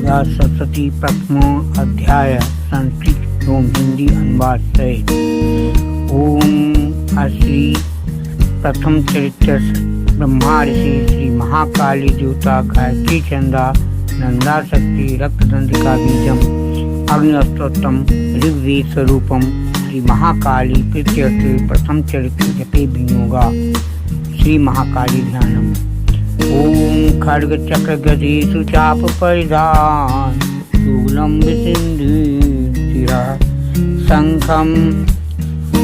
या सरस्वती प्रथमो अध्याय संस्कृत एवं हिंदी अनुवाद सहित। ओम श्री प्रथम चरित्र ब्रह्मा ऋषि श्री महाकाली देवता गायत्री चंदा नंदा शक्ति रक्तदंतिका बीजम अग्निस्तोत्रम ऋग्वेद स्वरूपम श्री महाकाली प्रीत्यर्थ प्रथम चरित्र जपे विनियोगा श्री महाकाली ध्यानम। ओम खड्ग चक्र गदे सुचाप परिधान शूलं विसिंधुशिरा शंखं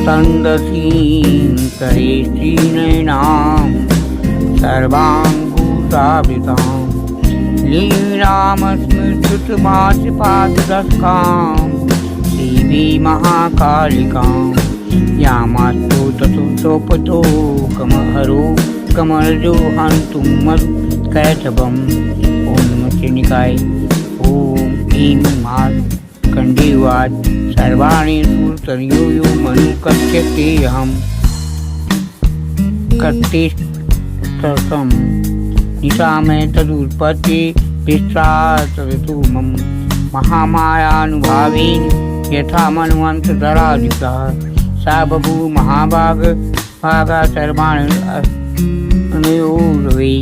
संदसीं करे श्रीनयनां सर्वांगुसावृतां लीलां स्मृतमासपाददस्कां देवी महाकालिकां यामास्तु ततुतोपतो कमहरो कमलजो हन्तुं कैटभम्। ओम निकाय ओम ईं मार्कण्डेयवाच सर्वाणि सुरतनयो यो मनु कथ्यते अहं कत्तिस्तसं निशामय तदुत्पत्ति विश्रातु मम महामायानुभावेन यथा मन्वन्तराधिकः सा बभूव महाभागा सर्वाणि अनयोर्वे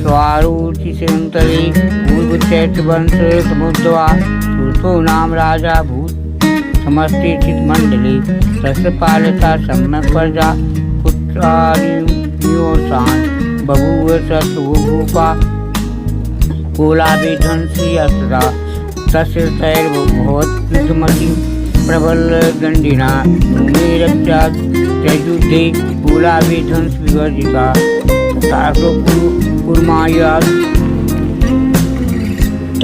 स्वारोचिषन्तरे पूर्वचैत्रवंशे समुद्रवा श्रुतो नाम राजा भूत समस्ते चित्तमण्डले तस्य पालिता सम्यक् प्रजा पुत्रादियोषान् बभूव सत्वभूपा कोलाभिध्वंसी अस्त्रा तस्य तैर्भवत्युद्धमति प्रबलदण्डिना भूमिरक्षा त्रैयुद्धे कुलाभिध्वंस विवर्जिता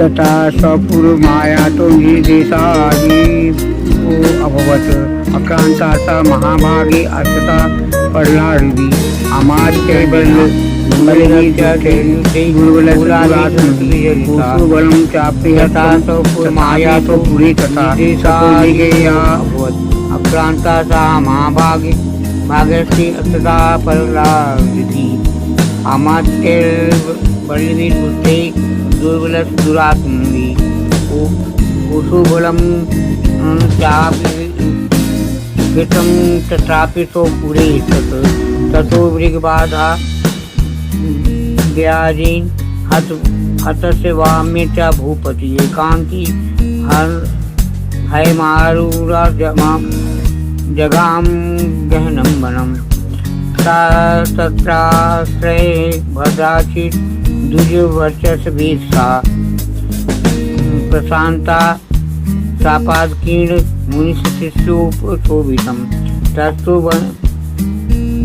तथा स्वपुरमाया तो निर्देशादि अभवत् अक्रांता सा महाभागे अर्थता प्रहलादी गुरुबलं चापि यथा स्वपुरमाया तो पुरी तथा अक्रांता सा महाभागे भागस्ति अर्थता प्रहलादी अमात्यर्बलिवीर बुद्धे दुर्बलस दुरात्मवी कुसुबलं चापितं तथापि तो पुरे ततो मृगबाधा व्याजीन हतस्य वाम्य च भूपति एकांकी हैमारूरा जगाम गहनं वनम् तत्राश्रये भद्राचित् दुर्वर्चसभीषा प्रशान्ता सापादकीर्ण मुनिशिष्योपशोभितं तस्तु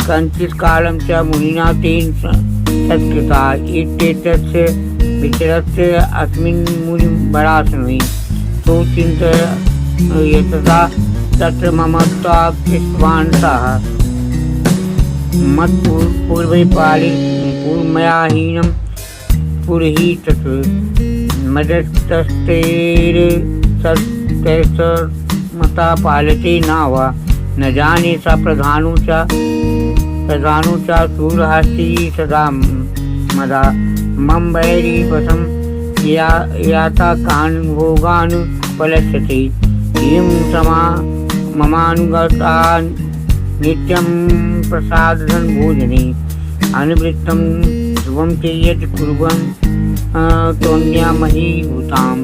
कञ्चित्कालं च मुनिना तेन सत्कृता इत्येतस्य विचरस्य अस्मिन् मुनिवरासने सुचिन्तयतः तत्र ममत्वाकृष्टवान् सः मत्पूर्वे पालि पूर्वमयाहीनं पुरहि तत् मदस्तैर्मता पालते न वा न जाने स प्रधानो च सूरहस्ती सदा मदा मम वैरी वशं याता कान् भोगान् पलस्यते इयं समा ममानुगता नित्यं प्रसादधन भोजने अनुवृत्तं ध्रुवं च यत् कुर्वन् त्वन्यामहीभूताम्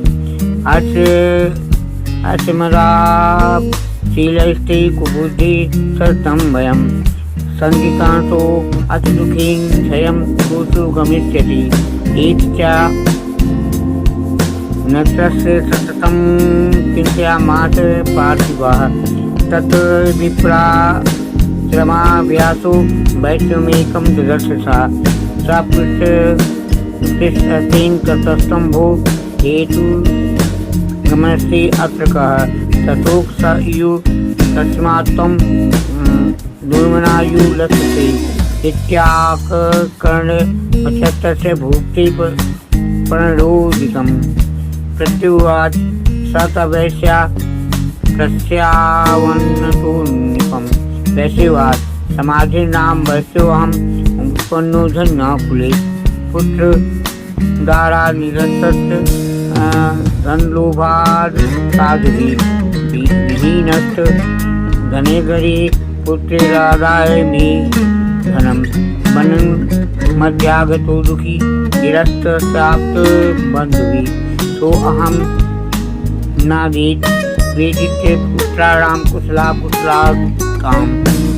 अस्मदाशीलस्ते कुबुद्धि सततं वयं सङ्गिकांसो अतिदुःखेन क्षयं कुसु गमिष्यति एत च न तस्य सततं चिन्तयामास पार्थिवः तत् विप्रा श्रमाभ्यासो वैश्वमेकं ददर्श सा पृष्ठतेन ततस्तं भो हेतु गमनस्ते अत्र कः तथोक्तयु तस्मात् त्वं दुर्मनायु लक्ष्यते इत्याकर्णपक्षस्य भुक्ति प्रणरोदितं प्रत्युवाच स तवैश्या प्रस्यावन्नतोन्निपम् वैश्यवाद समाधि नाम वैश्योहम उत्पन्नो धन्य कुले पुत्र दारा निरस्त धनलोभाद साधवी विहीनस्त धने गरी पुत्ररादाय मे धनम मनन मध्यागतो दुखी निरस्त प्राप्त बंधुवी तो अहम नावेद वेदित्य पुत्राणां कुशला काम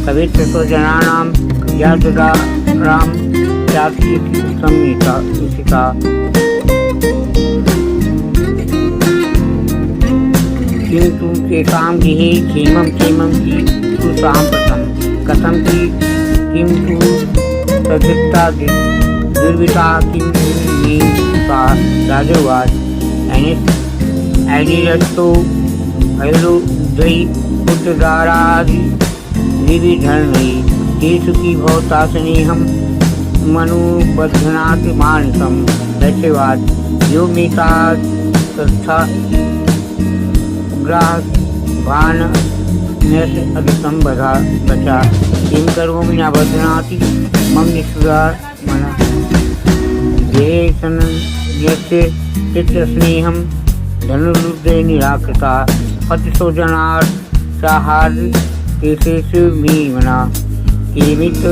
पवित्र स्वजनानां याददारां जाति संहिता किंतु तेषां गृहे क्षेमं की सुसाम्प्रतं कथं किं तु तद्धिता दुर्विता किं मे सा राजवाद ऐनिरस्तो भैरुद्वै पुत्रदारादि विविधर्णै तेषु की भवता स्नेहं मनुबध्नाति मानसं दशवाद यो मेता तथा ग्राहभान नैष अधिकं बचा किं करोमि न बध्नाति मम निष्ठुरा मन ये सन्न्यस्य चित्तस्नेहं धनुरुद्रे निराकृता पतिसोजनार्थाहार केशेषु मे मना केमित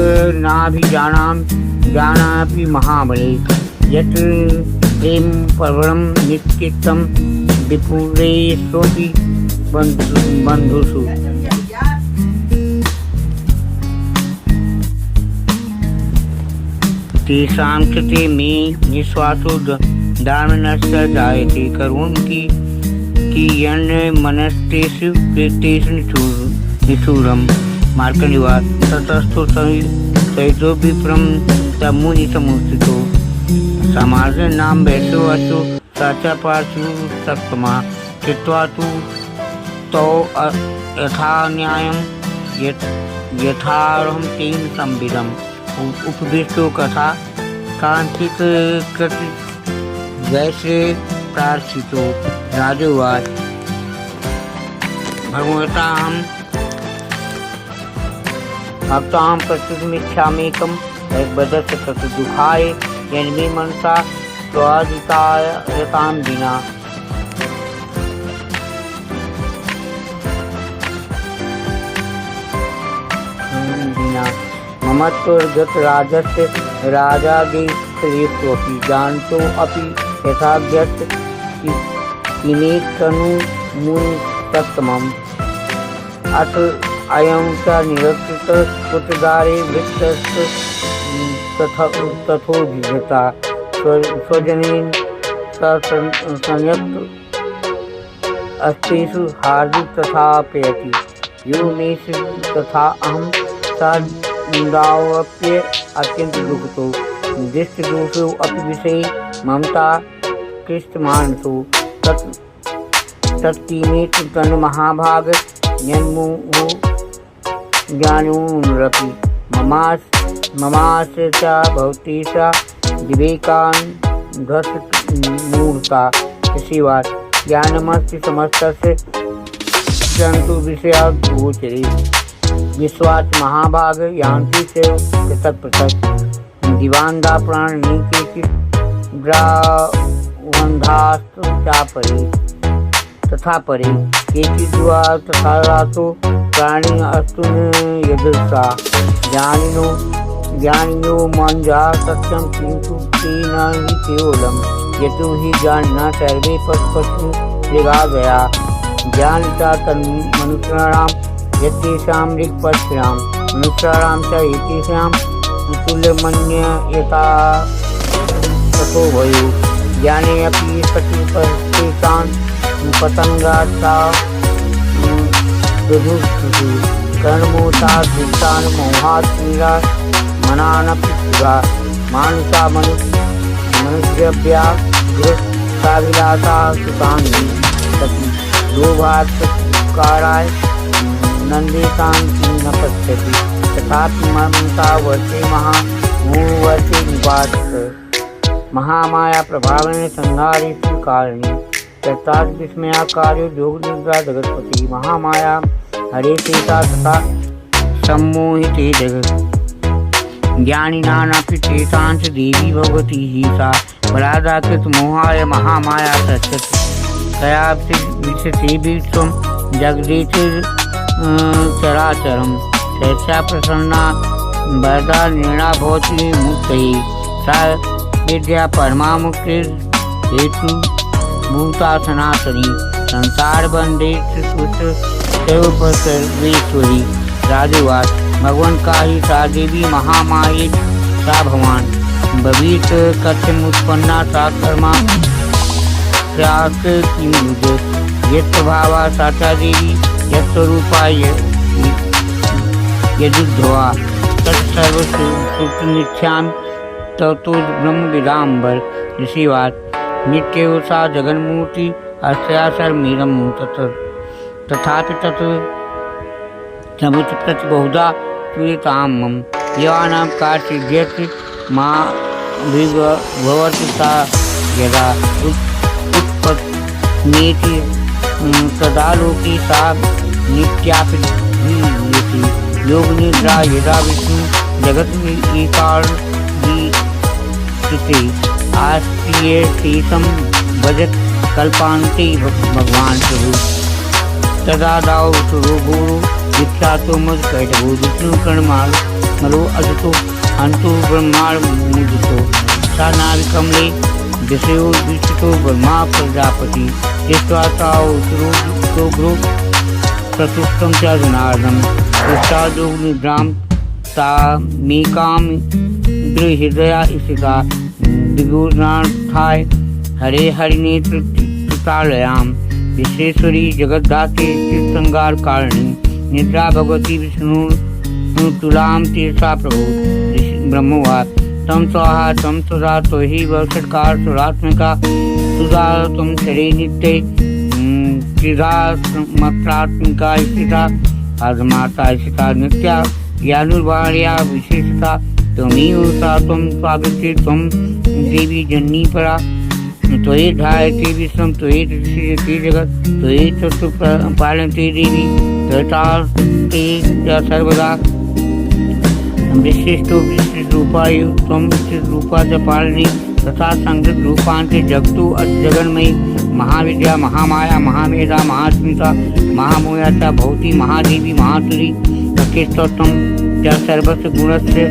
नाभिजानापि महाबले यत् प्रेम प्रबलं निश्चितं विपुलेष्वपि बन्धुषु तेषां कृते मे निःश्वासो दारुणस्य जायते करोमि मनस्तेषु कृतेषु निष्ठुरं मार्कण्डेयवाद ततस्थो सहितो विप्रं तमुनि समुस्थितो समाजनां वैश्यो अशो स पार्श्व सप्तमा चित्वा तु तौ यथा न्यायं यथार्हं तेन संविदम् उपदिष्टो कथा कांचित कृति वैश्य प्रार्थितो राजोवाच भगवतां भक्तां प्रस्तुतमिच्छामेकं वदस्य तत् दुःखाय यन्मे मनसा स्वादिताय रतां विना ममत्वगतराजस्य राजादेशेष्वपि जानतोऽपि यथाव्यक्त किमेतनुमुत्तमम् अथ अयं च निरक्षित पुत्रदारे वृत्तस्य तथोभिधता स्वजनेन संयुक्त अस्तेषु हार्दिक तथापयति यो मे तथा अहं सादावप्य अत्यंत दुःखितो दृष्टदोषो अपि विषये ममता कृष्टमानसो तत्किमेत तन्महाभाग यन्मुहो ज्ञानोऽनृपि ममास्य च भवति सा विवेकान् ध्वस्तमूर्ता शिवात् ज्ञानमस्ति समस्तस्य जन्तु विषयात् गोचरे विश्वास महाभाग यान्ति च पृथक पृथक दिवानदा प्राण केचित् ग्रावन्धास्तु चापरे तथा परे केचिद्वा तथा रातो प्राणी अस्तु यदृशा ज्ञानिनो मञ्जा सत्यं किन्तु ते न हि केवलं यतो हि ज्ञानिनः सर्वे पशु मृगा गया ज्ञानिता तन्मनुष्याणां यतेषां ऋक्पक्षिणां मनुष्याणां च एतेषां तुल्यमन्यता तथो भयो ज्ञाने अपि सतिपस्तेषां पतङ्गाता दुधुस्तु कर्मोता दुष्टान् मोहात् क्रीडा मनानपि सुधा मानुषा मनुष्यव्याघ्रसाविलासा सुतानि सति लोभात् काराय नन्देशान्ति न पश्यति तथापि ममता वर्षे महामोहवर्षे निपातः महामाया प्रभावेन संहारेषु कारिणी तत्तात् विस्मयाकार्यो योगनिद्रा जगत्पति महामाया हरे चेता तथा सम्मोहिते ज्ञानिनामपि तेषांच देवी भगवती ही सा बलादाकृत मोहाय महामाया सचत तया विशते विश्वं जगदेति चराचरं सहसा प्रसन्ना वरदा निर्णा भवति मुक्तये सा विद्या परमा मुक्तिर् हेतु भूता सनातनी संसार बंदे सर्वेश्वरी राजवास भगवान का ही सा देवी महामाये सा भगवान भवित कथम उत्पन्ना सा कर्मा प्राक यत्भावा साचा देवी यत्स्वरूपा यदुद्ध्वा तत्सर्वसुतमिच्छामि ततो ब्रह्म विदाम्बर ऋषिवाद नित्येव सा जगन्मूर्ति अस्या सर्वमीरं तथापि तत् समुचित बहुधा श्रूयतां मम यवानां कार्सिद्ध्यति मा भवति सा यदा उत्पन्नेति तदा लोके सा नित्यापि योगनिद्रा यदा विष्णु जगत् एकार्षिते आस्तिये शेषं भजत कल्पान्ते भगवान प्रभु तदा दाव सुरो गुरु विख्यातो मद कैटभो विष्णु कर्णमाल मलो अजतो अंतो ब्रह्माण मुदितो सा नारी कमले दिशयो विष्टो ब्रह्मा प्रजापति दृष्ट्वा ताओ सुरो गुरु प्रतुष्टं च जनार्दनं दृष्टादो निद्रां सा मेकां हृदया स्थिता दिगुणार्थाय हरे हरिनेत्र कृतालयां विश्वेश्वरी जगद्धाते चित्संगार कारिणी निद्रा भगवती विष्णु तुलां तीर्था प्रभु ब्रह्मवाद तम स्वाहा तम सुधा तो ही वषटकार सुरात्मिका सुधा तुम शरीर नित्य त्रिधात्मिका स्थिता आदमाता स्थिता नित्या ज्ञानुर्वाण्या विशेषता त्वमेव सा त्वं स्वागते त्वं देवी जननी परा त्वयि ध्यायते विश्वं त्वयि दृश्यते जगत् त्वयि तत्तु पालयते देवी त्वतास्ते च सर्वदा विशिष्टो विशिष्टरूपाय त्वं विशिष्टरूपा च पालनी तथा संगत रूपान्ते जगतु जगन्मयी महाविद्या महामाया महामेधा महास्मिता महामोया च भवती महादेवी महासुरी तत्स्तोत्रं च सर्वस्य गुणस्य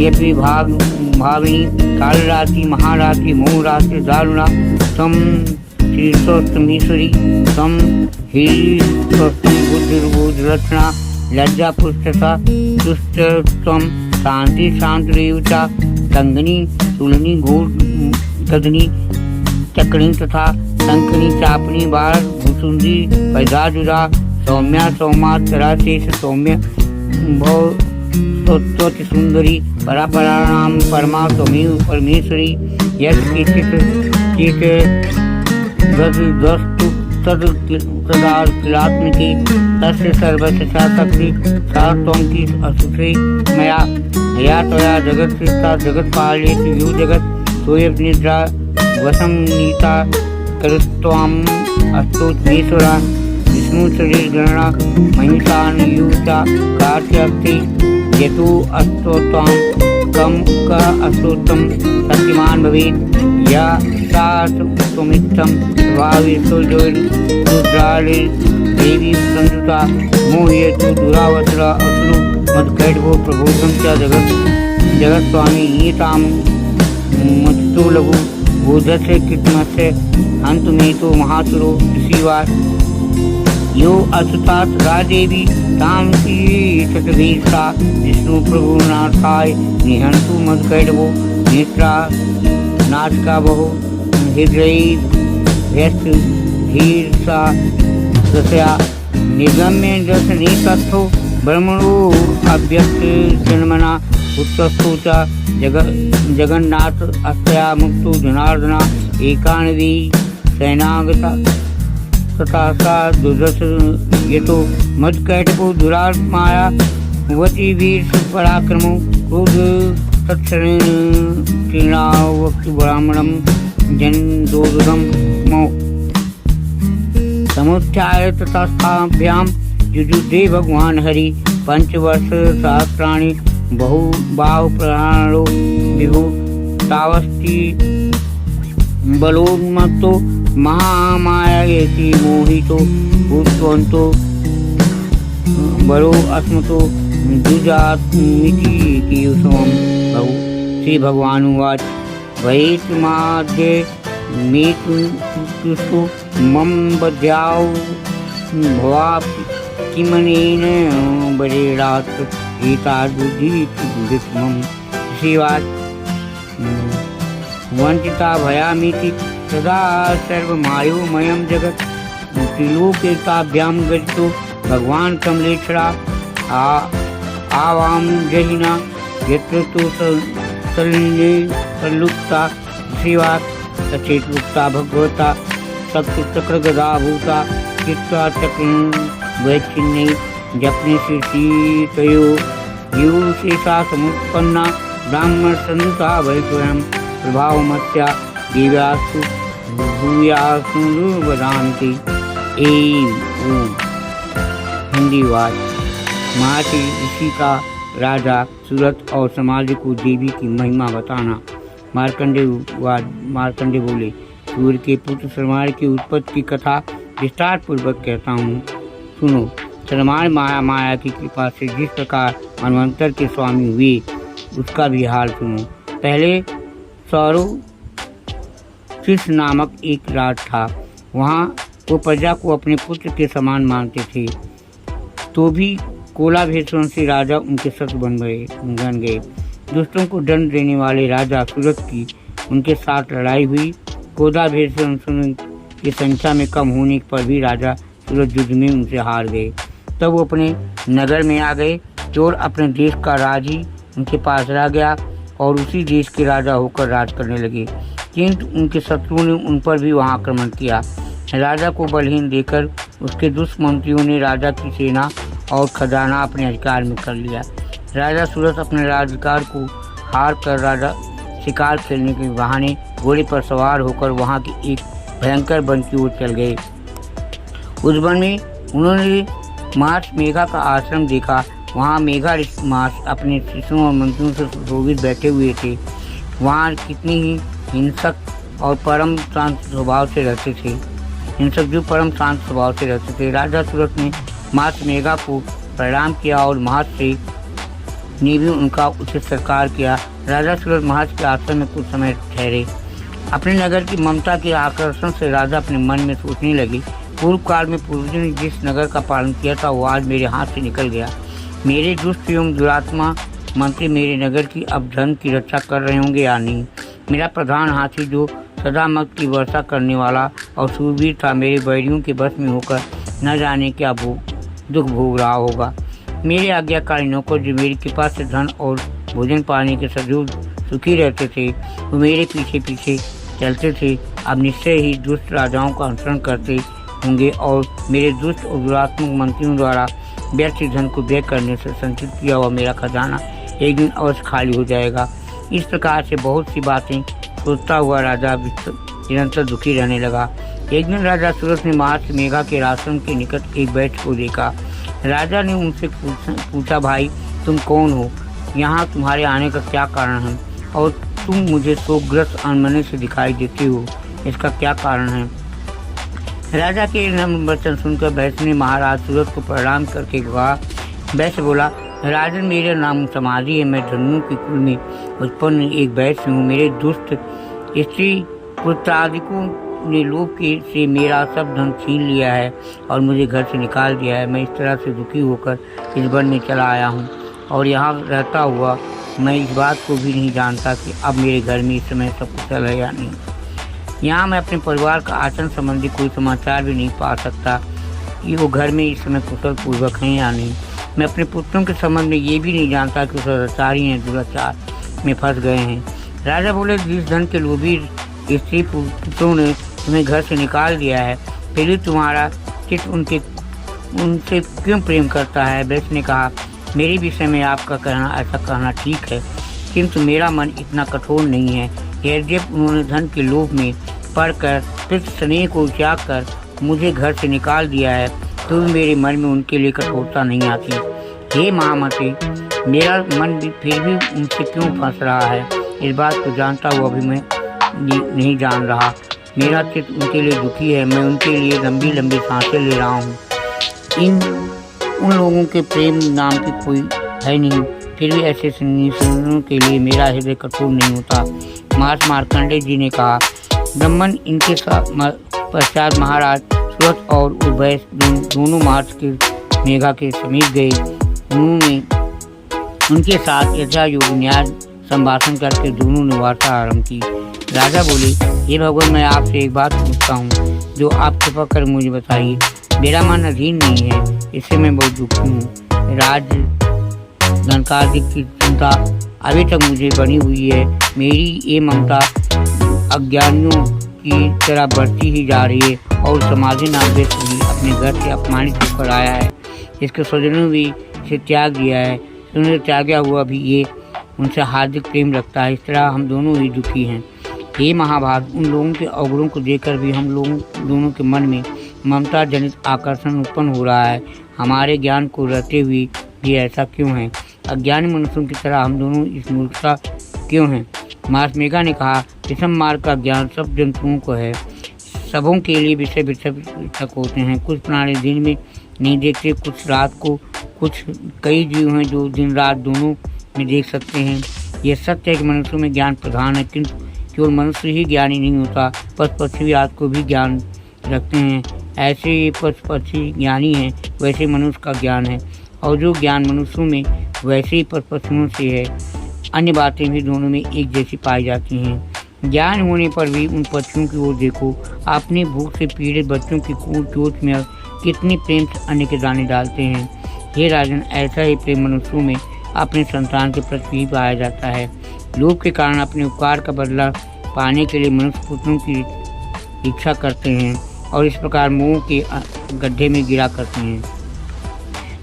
यपि भाविनी कालरात्रि महारात्रि मोहरात्रि दारुणा तम शीर्षोत्तमीश्वरी तम हीरोत्तम बुद्धिर्बोधरत्ना लज्जा पुष्टता दुष्टत्वं शांति शांतिरेवचा कंगनी तुलनी घोर कदनी चक्रिणी तथा संकनी चापनी बार भूसुंदी पैदाजुरा सौम्या सौमा तराशेष सौम्य भव स्वच्छ सुंदरी परापराणाम परमा त्वमेव परमेश्वरी यत्किंचित् वस्तु तदात्मिकी तस्य सर्वस्य सा शक्ति सा त्वं की असुते मया या त्वया जगत् सृष्टा जगत् पालयति यो जगत् सोऽयनिद्रा वशं नीता करुस्त्वाम् अस्तोत्मेश्वरा विष्णु शरीर गणना महिषानुयुता कार्त्यास्ति यतो अस्तोत्तम कम का अस्तोत्तम शक्तिमान भवेत् या सा त्वमित्थं भावेषु रुद्राले देवी संयुता मोहयतु दुरावसरा असुरो मत्कैटभो प्रबोधं च जगत् स्वामी एतां मत्तो लघु बोधस्य कृत्मस्य अन्तमेतो महासुरो ऋषिवास यो असुता तदा देवी तां तद्वेष्टा विष्णु प्रभुनाथाय निहंतु मदकैटभो नेत्रा नाटका बहु हृदय व्यस्त धीरसा दशया निगम्य दर्शने तत्थो ब्रह्मणो अव्यक्त जन्मना उत्तस्थो च जगन्नाथ अस्या मुक्तो जनार्दना एकानवी सैनागता तथा सा दुर्दश यतो मदकैटभो दुरात्माया वती वीर पराक्रमो क्रोध तत्क्षणेन तीर्णावक्तु ब्राह्मणं जन्दोदरं मो समुत्थाय तथास्ताभ्यां युजुधे भगवान् हरि पंचवर्ष सहस्राणि बहुबाहु प्राणो विभु तावस्ति बलोन्मत्तो महामायेति मोहितो भूतवन्तो बलो अस्मतो द्विजात्मिति समं बहु। श्री भगवानुवाच वैतमाद्य मे तुष्टो मम बध्याौ भवा किमनेन बरेणात् एतादुदितमं। श्रीवाच वंचिता भयामीति सदा सर्वमायोमयं जगत् त्रिलोकेताभ्यां गजितो भगवान कमलेश्वरा आवाम जहिना यत्र तो सलिले सल्लुप्ता। श्रीवाच सचेतुक्ता भगवता सप्तचक्र गदा भूता चित्ता चक्र वैच्छिन्ने जपने शीतयो यो शेषा समुत्पन्ना ब्राह्मण संता वै स्वयं प्रभावमस्या दिव्यासु भूयासु वदान्ति। ऐं ओम। हिंदी वाच। महर्षि ऋषि का राजा सूरत और समाज को देवी की महिमा बताना। मार्कंडे बोले, सूर्य के पुत्र सरमार की उत्पत्ति की कथा विस्तार पूर्वक कहता हूँ, सुनो। सरमार माया की कृपा से जिस प्रकार मनवंतर के स्वामी हुए उसका भी हाल सुनो। पहले सौरशिष नामक एक राज था। वहाँ वो प्रजा को अपने पुत्र के समान मानते थे, तो भी कोलाभेषण से राजा उनके शत्रु बन गए। दुष्टों को दंड देने वाले राजा सूरत की उनके साथ लड़ाई हुई। कोलाभेषण की संख्या में कम होने पर भी राजा सूरत युद्ध में उनसे हार गए। तब वो अपने नगर में आ गए। चोर अपने देश का राज ही उनके पास रह गया और उसी देश के राजा होकर राज करने लगे, किंतु उनके शत्रुओं ने उन पर भी वहां आक्रमण किया। राजा को बलहीन देकर उसके दुष्मंत्रियों ने राजा की सेना और खजाना अपने अधिकार में कर लिया। राजा सूरत अपने राजधिकार को हार कर राजा शिकार खेलने के बहाने घोड़े पर सवार होकर वहां के एक भयंकर वन की ओर चल गए। उस वन में उन्होंने महर्षि मेघा का आश्रम देखा। वहाँ मेघा महर्षि अपने शिष्यों और मंत्रियों से सुशोभित बैठे हुए थे। वहाँ कितनी ही हिंसक और परम शांत स्वभाव से रहते थे। राजा सूरत ने महर्षि मेघा को प्रणाम किया और महर्षि ने भी उनका उचित सत्कार किया। राजा सूरत महर्षि के आश्रम में कुछ समय ठहरे। अपने नगर की ममता के आकर्षण से राजा अपने मन में सोचने लगे, पूर्व काल में पूर्वजों ने जिस नगर का पालन किया था वो आज मेरे हाथ से निकल गया। मेरे दुष्ट एवं दुरात्मा मंत्री मेरे नगर की अब धन की रक्षा कर रहे होंगे या नहीं। मेरा प्रधान हाथी जो सदा मत की वर्षा करने वाला और सूरवीर था, मेरे बैरियों के बस में होकर न जाने क्या दुख भोग रहा होगा। मेरे आज्ञाकारी नौकर जो मेरी कृपा से धन और भोजन पाने के सदैव सुखी रहते थे, वो मेरे पीछे पीछे चलते थे, अब निश्चय ही दुष्ट राजाओं का अनुसरण करते होंगे और मेरे दुष्ट और दुरात्मक मंत्रियों द्वारा व्यर्थ धन को व्यय करने से संचित किया हुआ मेरा खजाना एक दिन अवश्य खाली हो जाएगा। इस प्रकार से बहुत सी बातें सोचता हुआ राजा निरंतर दुखी रहने लगा। एक दिन राजा सूरत ने महर्षि मेघा के आश्रम के निकट एक बैठ को देखा। राजा ने उनसे पूछा, भाई तुम कौन हो, यहाँ तुम्हारे आने का क्या कारण है और तुम मुझे शोकग्रस्त अनमने से दिखाई देते हो, इसका क्या कारण है। राजा के नम्र वचन सुनकर वैश्य ने महाराज सूरत को प्रणाम करके कहा। वैश्य बोला, राजन मेरा नाम समाधि है, मैं धनुओं के कुल में उत्पन्न एक वैश्य हूँ। मेरे दुष्ट स्त्री पुत्रादिकों ने लोभ से मेरा सब धन छीन लिया है और मुझे घर से निकाल दिया है। मैं इस तरह से दुखी होकर इस वन में चला आया हूँ और यहाँ रहता हुआ मैं इस बात को भी नहीं जानता कि अब मेरे घर में इस समय सब कुशल है या नहीं। यहाँ मैं अपने परिवार का आचरण संबंधी कोई समाचार भी नहीं पा सकता कि वो घर में इस समय कुशल पूर्वक हैं या नहीं। मैं अपने पुत्रों के संबंध में ये भी नहीं जानता कि सदाचारी हैं दुराचार में फंस गए हैं। राजा बोले, जिस धन के लोभी स्त्री पुत्रों ने तुम्हें घर से निकाल दिया है, फिर भी तुम्हारा चित्त उनसे क्यों प्रेम करता है। वैश्य ने कहा, मेरे विषय में आपका ऐसा कहना ठीक है, किंतु मेरा मन इतना कठोर नहीं है। यद्यपि उन्होंने धन के लोभ में पड़कर पितृ स्नेह को त्याग कर मुझे घर से निकाल दिया है, तो भी मेरे मन में उनके लिए कठोरता नहीं आती। हे महामते, मेरा मन भी फिर भी उनसे क्यों फंस रहा है, इस बात को जानता हुआ भी मैं नहीं जान रहा। मेरा चित्त उनके लिए दुखी है, मैं उनके लिए लंबी लंबी सांसें ले रहा हूँ। उन लोगों के प्रेम नाम की कोई है नहीं, फिर भी ऐसे सुनने के लिए मेरा हृदय कठोर नहीं होता। महर्षि मार्कंडेय जी ने कहा, ब्राह्मण इनके पश्चात महाराज सुरथ और उभय दोनों महर्षि के मेघा के समीप गए। उन्होंने उनके साथ यथा योग न्याय संभाषण करके दोनों ने वार्ता आरंभ की। राजा बोले, हे भगवान, मैं आपसे एक बात पूछता हूँ, जो आप कृपा कर मुझे बताइए। मेरा मन अधीन नहीं है, इससे मैं बहुत दुखी हूँ। राज धनकादि की चिंता अभी तक मुझे बनी हुई है। मेरी ये ममता अज्ञानियों की तरह बढ़ती ही जा रही है और समाधि नाम भी अपने घर से अपमानित होकर आया है। इसके स्वजनों भी इसे त्याग दिया है। उन्हें त्यागा हुआ भी ये उनसे हार्दिक प्रेम रखता है। इस तरह हम दोनों ही दुखी हैं। हे महाभाग, उन लोगों के अवगुणों को देखकर भी हम लोगों दोनों के मन में ममता जनित आकर्षण उत्पन्न हो रहा है। हमारे ज्ञान को रहते हुए भी ऐसा क्यों है? अज्ञानी मनुष्यों की तरह हम दोनों इस मूर्खता क्यों हैं? महर्षि मेघा ने कहा, विषम मार्ग का ज्ञान सब जंतुओं को है। सबों के लिए विषय विषय होते हैं। कुछ प्राणी दिन में नहीं देखते, कुछ रात को। कुछ कई जीव हैं जो दिन रात दोनों में देख सकते हैं। यह सत्य है कि मनुष्यों में ज्ञान प्रधान है, किंतु केवल मनुष्य ही ज्ञानी नहीं होता, पशु पक्षी आदि को भी ज्ञान रखते हैं। ऐसे ये पशु पक्षी ज्ञानी हैं, वैसे मनुष्य का ज्ञान है, और जो ज्ञान मनुष्यों में वैसे ही पशु पक्षियों से है। अन्य बातें भी दोनों में एक जैसी पाई जाती हैं। ज्ञान होने पर भी उन पक्षियों की ओर देखो, अपनी भूख से पीड़ित बच्चों की चोट में कितनी प्रेम से अन्न के दाने डालते हैं। हे राजन, ऐसा ही प्रेम मनुष्यों में अपने संतान के प्रति भी पाया जाता है। लोभ के कारण अपने उपकार का बदला पाने के लिए मनुष्य पुत्रों की इच्छा करते हैं और इस प्रकार मोह के गड्ढे में गिरा करते हैं।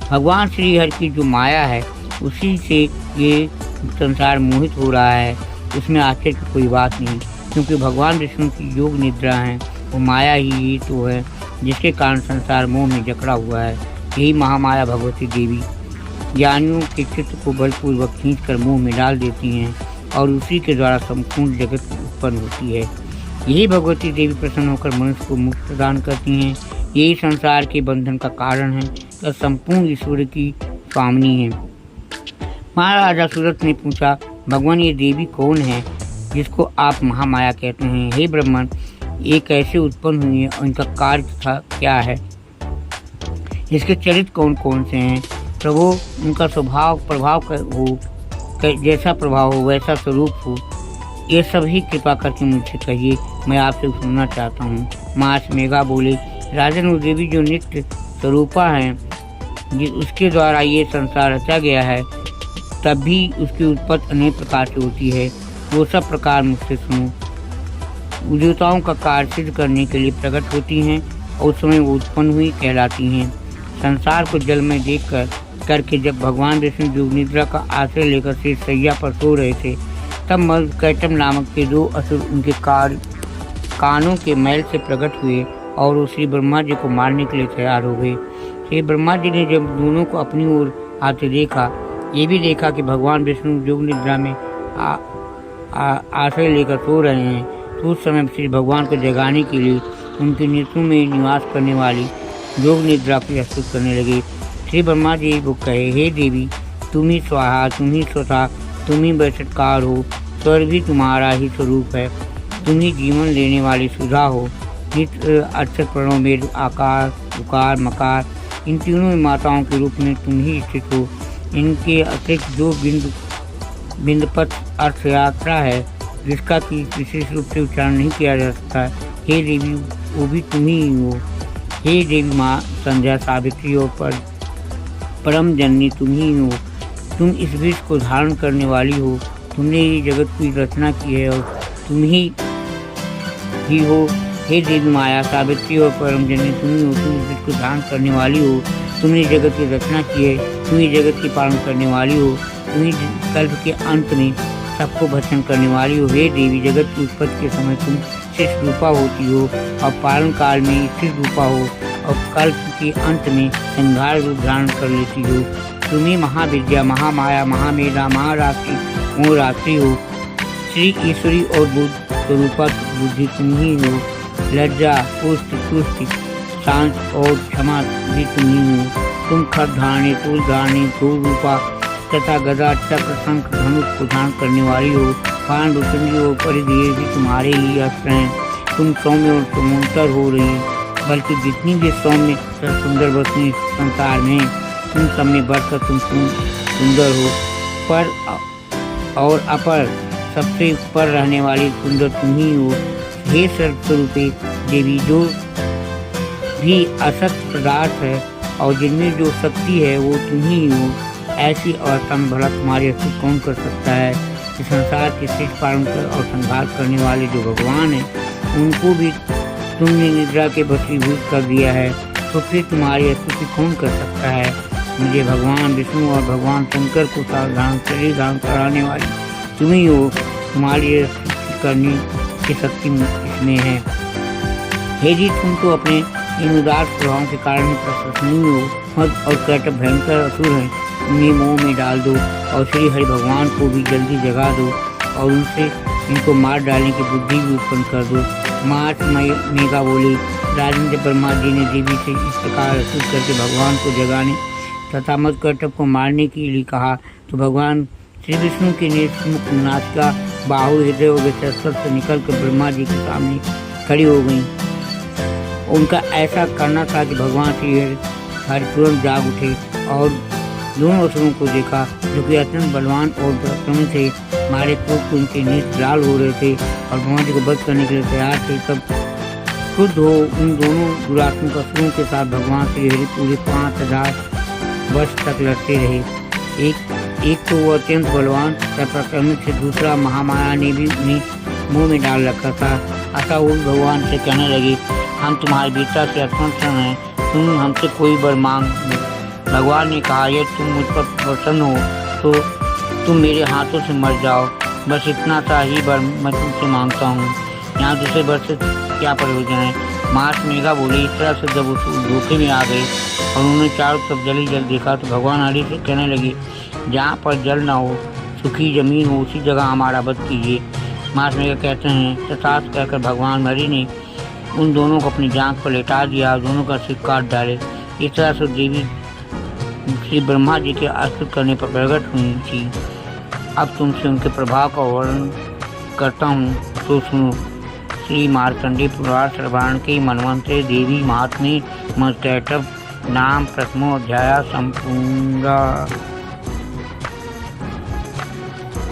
भगवान श्री हरि की जो माया है, उसी से ये संसार मोहित हो रहा है। उसमें आश्चर्य की कोई बात नहीं, क्योंकि भगवान विष्णु की योग निद्रा है, वो माया ही तो है जिसके कारण संसार मोह में जकड़ा हुआ है। यही महामाया भगवती देवी ज्ञानियों के चित्त को बलपूर्वक खींचकर मोह में डाल देती हैं और उसी के द्वारा संपूर्ण जगत उत्पन्न होती है। यही भगवती देवी प्रसन्न होकर मनुष्य को मुक्ति प्रदान करती हैं। यही संसार के बंधन का कारण है और संपूर्ण ईश्वर की स्वामिनी है। महाराजा सुरथ ने पूछा, भगवान, ये देवी कौन है जिसको आप महामाया कहते हैं? हे ब्राह्मण, ये कैसे उत्पन्न हुई है और इनका कार्य क्या है? इसके चरित्र कौन कौन से हैं? प्रभु, उनका स्वभाव प्रभाव हो, जैसा प्रभाव हो वैसा स्वरूप हो, ये सभी कृपा करके मुझसे कहिए, मैं आपसे सुनना चाहता हूँ। महर्षि मेघा बोले, राजन, वो देवी जो नित्य स्वरूपा हैं, उसके द्वारा ये संसार रचा गया है, तब भी उसकी उत्पत्ति अनेक प्रकार से होती है। वो सब प्रकार मुझसे सुनो। देवताओं का कार्य सिद्ध करने के लिए प्रकट होती हैं और उस समय वो उत्पन्न हुई कहलाती हैं। संसार को जल में देख करके जब भगवान विष्णु योग निद्रा का आश्रय लेकर से सैया पर सो रहे थे, तब मधुकैटभ नामक के दो असुर उनके कानों के मैल से प्रकट हुए और वो श्री ब्रह्मा जी को मारने के लिए तैयार हो गए। श्री ब्रह्मा जी ने जब दोनों को अपनी ओर आते देखा, ये भी देखा कि भगवान विष्णु योग निद्रा में आश्रय लेकर सो रहे हैं, तो उस समय श्री भगवान को जगाने के लिए उनके नेत्रों में निवास करने वाली योग निद्रा को प्रस्तुत करने लगे। श्री ब्रह्मा जी वो कहे, हे देवी, तुम ही स्वाहा, तुम ही स्वथा, तुम ही वैसटकार हो, स्वर भी तुम्हारा ही स्वरूप है, तुम ही जीवन लेने वाली सुधा हो। नित्य अक्षर प्रणव में आकार, उकार, मकार, इन तीनों माताओं के रूप में तुम ही स्थित हो। इनके अतिरिक्त जो बिंदपथ अर्थ यात्रा है, जिसका कि विशेष रूप से उच्चारण नहीं किया जा सकता, हे देवी, वो भी तुम ही हो। हे देवी माँ संध्या, सावित्री और परम जननी तुम ही हो। तुम इस विष को धारण करने वाली हो। तुमने ये जगत की रचना की है और तुम ही हो। हे देवी माया, सावित्री और परम जननी तुम ही हो। तुम इस विष को धारण करने वाली हो। तुमने जगत की रचना की है, तुम ही जगत की पालन करने वाली हो। तुम ही कल्प के अंत में सबको भक्षण करने वाली हो। हे देवी, जगत की उत्पत्ति के समय तुम शिष्ट रूपा होती हो और पालन काल में स्थिर रूपा हो और कल्प के अंत में संहार रूप धारण कर लेती हो। तुम्ही महाविद्या, महामाया, महामेधा, महारात्रि, मोहरात्रि हो। श्री ईश्वरी और बुद्ध स्वरूपा बुद्धि तुम ही हो। लज्जा, पुष्टि, तुष्टि, शांत और क्षमा भी तुम ही हो। तुम खरधारणी, फूलधारणी, फूल रूपा तथा गदा, चक्र, शंख, धनुष को धारण करने वाली हो। पान रुचंदी और परिधेय भी तुम्हारे ही अस्त्र हैं। तुम सौम्य और सुमंतर हो रही, बल्कि जितनी भी सौम्य सुंदर वस्तुएं संसार में, तुम सब में बढ़कर तुम सुंदर हो। पर और अपर सबसे ऊपर रहने वाली सुंदर तुम ही हो। हे सर्वस्वरूपे देवी, जो भी असत पदार्थ है और जिनमें जो शक्ति है वो तुम ही हो। ऐसी अवस्था में भला तुम्हारे अस्तित्व कौन कर सकता है। कि संसार के सृष्टि पालन और संहार करने वाले जो भगवान हैं, उनको भी तुमने निद्रा के वशीभूत कर दिया है, तो फिर तुम्हारी स्तुति कौन कर सकता है। मुझे भगवान विष्णु और भगवान शंकर को शरीर धारण कराने वाली तुम ही हो। तुम्हारी स्तुति करने की शक्ति इसमें है। हे जी, तुम तो अपने इन उदार प्रभावों के कारण ही प्रशंसनीय हो। मद और कर्टभ भयंकर असुर हैं, उन्हें मोह में डाल दो और श्री हरि भगवान को भी जल्दी जगा दो और उनसे इनको मार डालने की बुद्धि भी उत्पन्न कर दो। मार्च मेघा बोली, राजेंद्र ब्रह्मा जी ने देवी से इस प्रकार असुर करके भगवान को जगाने तथा मदकर्टभ को मारने के लिए कहा, तो भगवान श्री विष्णु के नेत्र नासिका, बाहु, हृदय और विशेषकर से निकलकर ब्रह्मा जी के सामने खड़ी हो गई। उनका ऐसा करना था कि भगवान श्री हरि तुरंत जाग उठे और दोनों असुरों को देखा, जो कि अत्यंत बलवान और पराक्रमी थे। मारे क्रोध उनके नेत्र लाल हो रहे थे और भगवान जी को वध करने के लिए तैयार थे। तब शुद्ध हो उन दोनों दुरात्मक असुरों के साथ भगवान श्री हरि पूरे 5000 वर्ष तक लड़ते रहे। एक तो वो अत्यंत बलवान तथा पराक्रमी थे, दूसरा महामाया ने भी उन्हें मुंह में डाल रखा था। अतः वो भगवान से कहने लगे, हम तुम्हारी वीरता से असंतुष्ट हैं, तुम हमसे कोई वर मांग। भगवान ने कहा, यदि तुम मुझ पर प्रसन्न हो तो तुम मेरे हाथों से मर जाओ, बस इतना सा ही वर मैं तुमसे मांगता हूँ। यहाँ दूसरे वर से क्या प्रयोजन है। मार्च मेघा बोली, इस तरह से जब उस धोखे में आ गए और उन्होंने चारों तरफ जल ही जल देखा, तो भगवान हरि से कहने लगे, जहाँ पर जल ना हो, सूखी जमीन हो, उसी जगह हमारा वध कीजिए। मार्च मेघा कहते हैं, तथास्तु कहकर भगवान हरि ने उन दोनों को अपनी जांघ पर लेटा दिया और दोनों का सिर काट डाले। इस तरह से देवी श्री ब्रह्मा जी के अस्तित्व करने पर प्रकट हुई थी। अब तुमसे उनके प्रभाव का वर्णन करता हूँ, तो सुनो। श्री मार्कंडेय पुराण सर्वाण के मनवंतरे देवी महात्म्य मदकर्टभ नाम प्रथमो अध्याय संपूर्ण।